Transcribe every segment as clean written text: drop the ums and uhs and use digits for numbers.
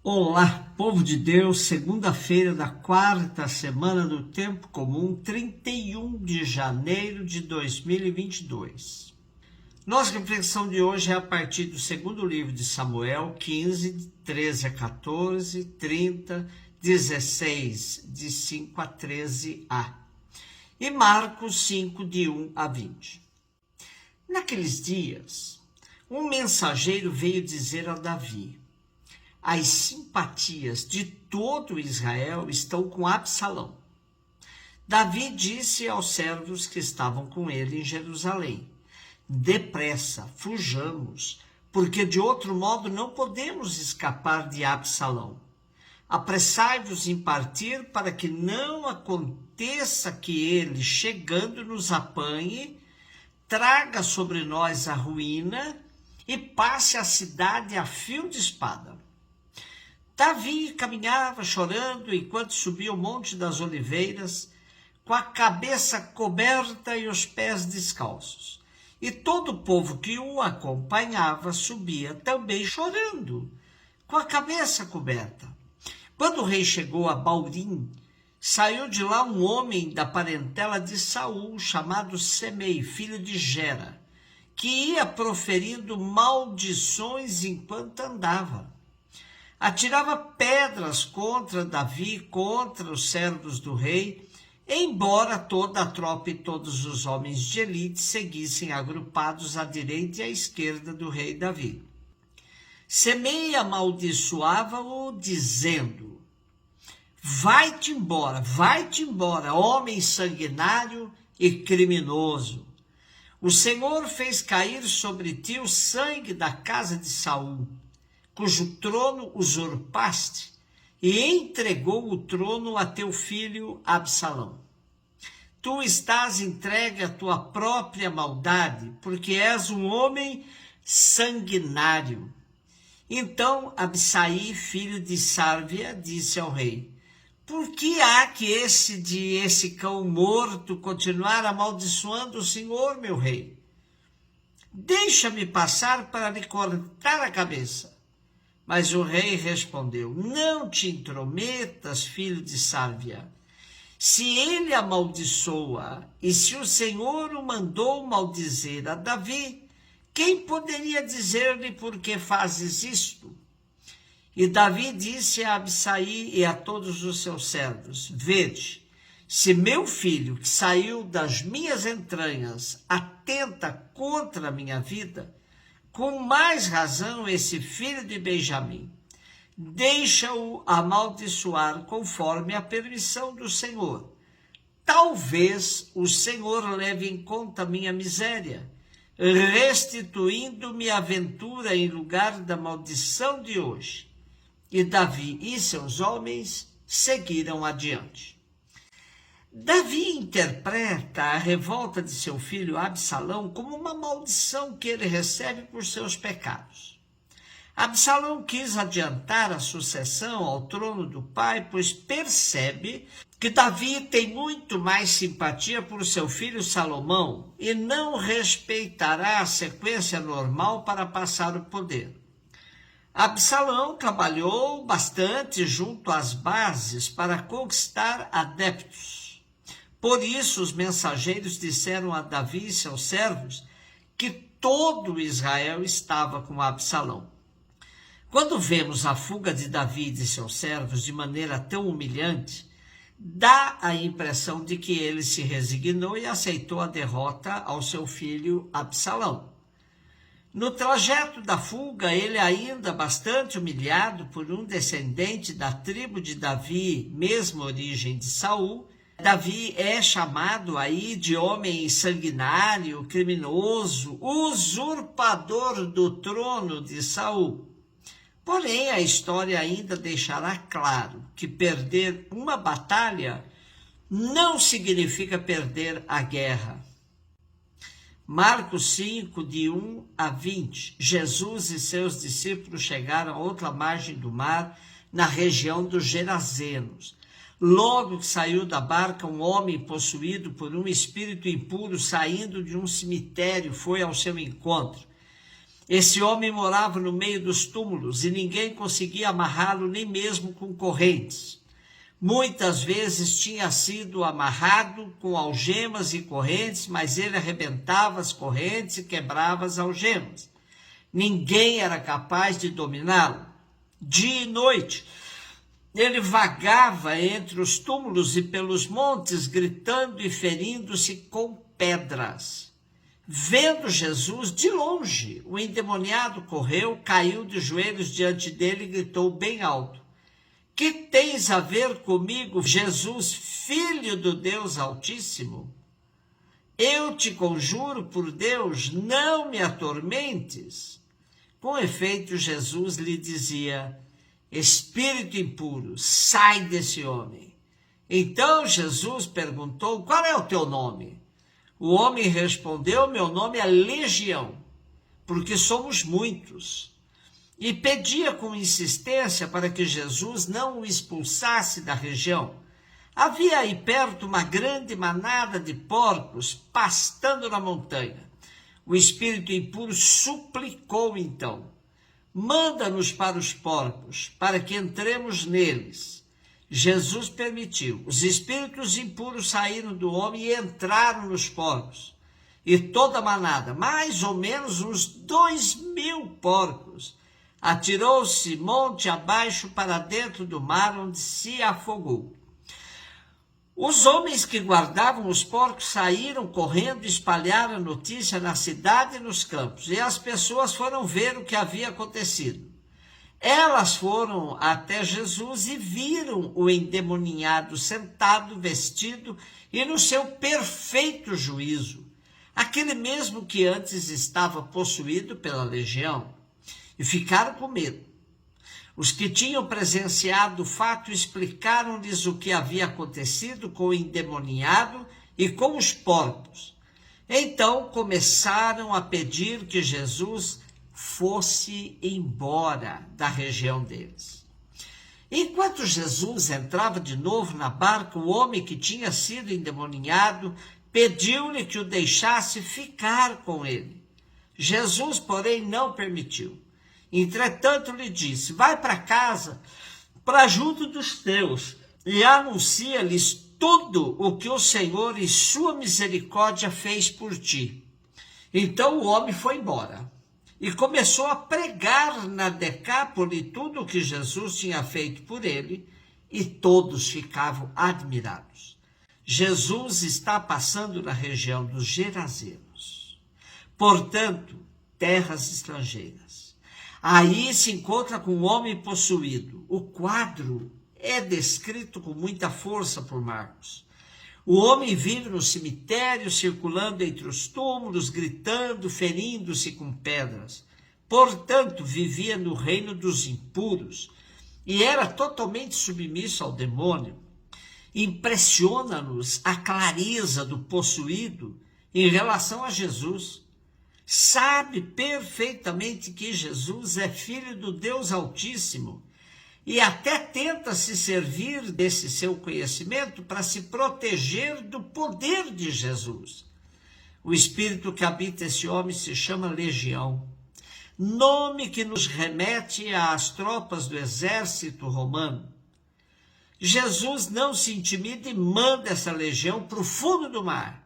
Olá, povo de Deus, segunda-feira da quarta semana do Tempo Comum, 31 de janeiro de 2022. Nossa reflexão de hoje é a partir do segundo livro de Samuel, 15, de 13 a 14, 30, 16, de 5 a 13a, e Marcos 5, de 1 a 20. Naqueles dias, um mensageiro veio dizer a Davi: as simpatias de todo Israel estão com Absalão. Davi disse aos servos que estavam com ele em Jerusalém: depressa, fujamos, porque de outro modo não podemos escapar de Absalão. Apressai-vos em partir, para que não aconteça que ele, chegando, nos apanhe, traga sobre nós a ruína e passe a cidade a fio de espada. Davi caminhava chorando enquanto subia o Monte das Oliveiras, com a cabeça coberta e os pés descalços. E todo o povo que o acompanhava subia também chorando, com a cabeça coberta. Quando o rei chegou a Baurim, saiu de lá um homem da parentela de Saul, chamado Semei, filho de Gera, que ia proferindo maldições enquanto andava. Atirava pedras contra Davi, contra os servos do rei, embora toda a tropa e todos os homens de elite seguissem agrupados à direita e à esquerda do rei Davi. Semei amaldiçoava-o, dizendo: vai-te embora, homem sanguinário e criminoso. O Senhor fez cair sobre ti o sangue da casa de Saul, cujo trono usurpaste, e entregou o trono a teu filho Absalão. Tu estás entregue à tua própria maldade, porque és um homem sanguinário. Então Abissai, filho de Sárvia, disse ao rei: por que há que esse cão morto continuar amaldiçoando o Senhor, meu rei? Deixa-me passar para lhe cortar a cabeça. Mas o rei respondeu: não te intrometas, filho de Sárvia. Se ele amaldiçoa, e se o Senhor o mandou maldizer a Davi, quem poderia dizer-lhe por que fazes isto? E Davi disse a Abissai e a todos os seus servos: vede, se meu filho, que saiu das minhas entranhas, atenta contra a minha vida, com mais razão esse filho de Benjamim, deixa-o amaldiçoar conforme a permissão do Senhor. Talvez o Senhor leve em conta minha miséria, restituindo-me a ventura em lugar da maldição de hoje. E Davi e seus homens seguiram adiante. Davi interpreta a revolta de seu filho Absalão como uma maldição que ele recebe por seus pecados. Absalão quis adiantar a sucessão ao trono do pai, pois percebe que Davi tem muito mais simpatia por seu filho Salomão e não respeitará a sequência normal para passar o poder. Absalão trabalhou bastante junto às bases para conquistar adeptos. Por isso, os mensageiros disseram a Davi e seus servos que todo Israel estava com Absalão. Quando vemos a fuga de Davi e de seus servos de maneira tão humilhante, dá a impressão de que ele se resignou e aceitou a derrota ao seu filho Absalão. No trajeto da fuga, ele ainda bastante humilhado por um descendente da tribo de Davi, mesma origem de Saul, Davi é chamado aí de homem sanguinário, criminoso, usurpador do trono de Saul. Porém, a história ainda deixará claro que perder uma batalha não significa perder a guerra. Marcos 5, de 1 a 20. Jesus e seus discípulos chegaram a outra margem do mar, na região dos Gerazenos. Logo que saiu da barca, um homem possuído por um espírito impuro, saindo de um cemitério, foi ao seu encontro. Esse homem morava no meio dos túmulos e ninguém conseguia amarrá-lo nem mesmo com correntes. Muitas vezes tinha sido amarrado com algemas e correntes, mas ele arrebentava as correntes e quebrava as algemas. Ninguém era capaz de dominá-lo. Dia e noite, ele vagava entre os túmulos e pelos montes, gritando e ferindo-se com pedras. Vendo Jesus de longe, o endemoniado correu, caiu de joelhos diante dele e gritou bem alto: que tens a ver comigo, Jesus, filho do Deus Altíssimo? Eu te conjuro por Deus, não me atormentes. Com efeito, Jesus lhe dizia: espírito impuro, sai desse homem. Então Jesus perguntou: qual é o teu nome? O homem respondeu: meu nome é Legião, porque somos muitos. E pedia com insistência para que Jesus não o expulsasse da região. Havia aí perto uma grande manada de porcos pastando na montanha. O espírito impuro suplicou então: manda-nos para os porcos, para que entremos neles. Jesus permitiu. Os espíritos impuros saíram do homem e entraram nos porcos. E toda a manada, mais ou menos uns 2.000 porcos, atirou-se monte abaixo para dentro do mar, onde se afogou. Os homens que guardavam os porcos saíram correndo e espalharam a notícia na cidade e nos campos, e as pessoas foram ver o que havia acontecido. Elas foram até Jesus e viram o endemoniado sentado, vestido e no seu perfeito juízo, aquele mesmo que antes estava possuído pela legião, e ficaram com medo. Os que tinham presenciado o fato explicaram-lhes o que havia acontecido com o endemoniado e com os porcos. Então começaram a pedir que Jesus fosse embora da região deles. Enquanto Jesus entrava de novo na barca, o homem que tinha sido endemoniado pediu-lhe que o deixasse ficar com ele. Jesus, porém, não permitiu. Entretanto, lhe disse: vai para casa, para junto dos teus, e anuncia-lhes tudo o que o Senhor, em sua misericórdia, fez por ti. Então o homem foi embora e começou a pregar na Decápole tudo o que Jesus tinha feito por ele, e todos ficavam admirados. Jesus está passando na região dos Gerazenos, portanto, terras estrangeiras. Aí se encontra com um homem possuído. O quadro é descrito com muita força por Marcos. O homem vive no cemitério, circulando entre os túmulos, gritando, ferindo-se com pedras. Portanto, vivia no reino dos impuros e era totalmente submisso ao demônio. Impressiona-nos a clareza do possuído em relação a Jesus. Sabe perfeitamente que Jesus é filho do Deus Altíssimo e até tenta se servir desse seu conhecimento para se proteger do poder de Jesus. O espírito que habita esse homem se chama Legião, nome que nos remete às tropas do exército romano. Jesus não se intimida e manda essa legião para o fundo do mar,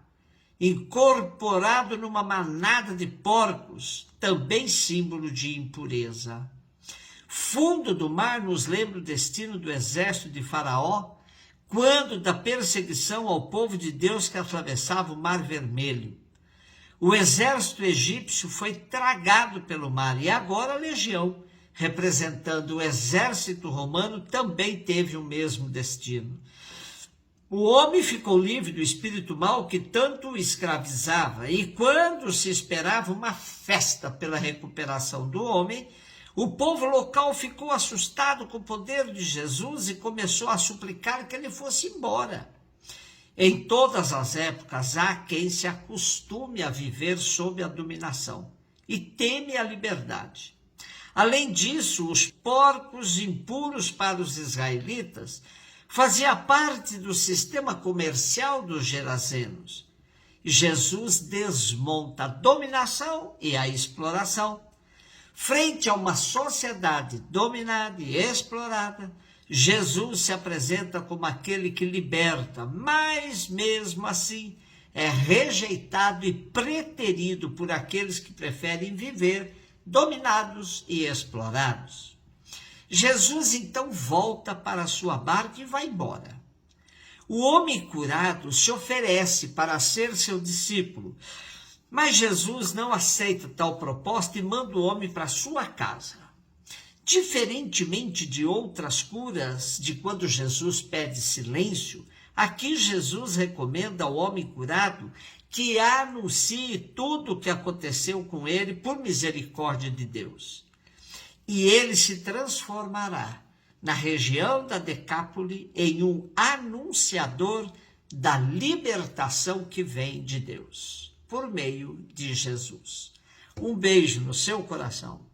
incorporado numa manada de porcos, também símbolo de impureza. Fundo do mar nos lembra o destino do exército de Faraó, quando da perseguição ao povo de Deus que atravessava o Mar Vermelho. O exército egípcio foi tragado pelo mar, e agora a legião, representando o exército romano, também teve o mesmo destino. O homem ficou livre do espírito mau que tanto o escravizava, e quando se esperava uma festa pela recuperação do homem, o povo local ficou assustado com o poder de Jesus e começou a suplicar que ele fosse embora. Em todas as épocas há quem se acostume a viver sob a dominação e teme a liberdade. Além disso, os porcos impuros para os israelitas fazia parte do sistema comercial dos Gerazenos. Jesus desmonta a dominação e a exploração, Frente a uma sociedade dominada e explorada, Jesus se apresenta como aquele que liberta, mas mesmo assim é rejeitado e preterido por aqueles que preferem viver dominados e explorados. Jesus então volta para a sua barca e vai embora. O homem curado se oferece para ser seu discípulo, mas Jesus não aceita tal proposta e manda o homem para sua casa. Diferentemente de outras curas, de quando Jesus pede silêncio, aqui Jesus recomenda ao homem curado que anuncie tudo o que aconteceu com ele por misericórdia de Deus. E ele se transformará na região da Decápole em um anunciador da libertação que vem de Deus, por meio de Jesus. Um beijo no seu coração.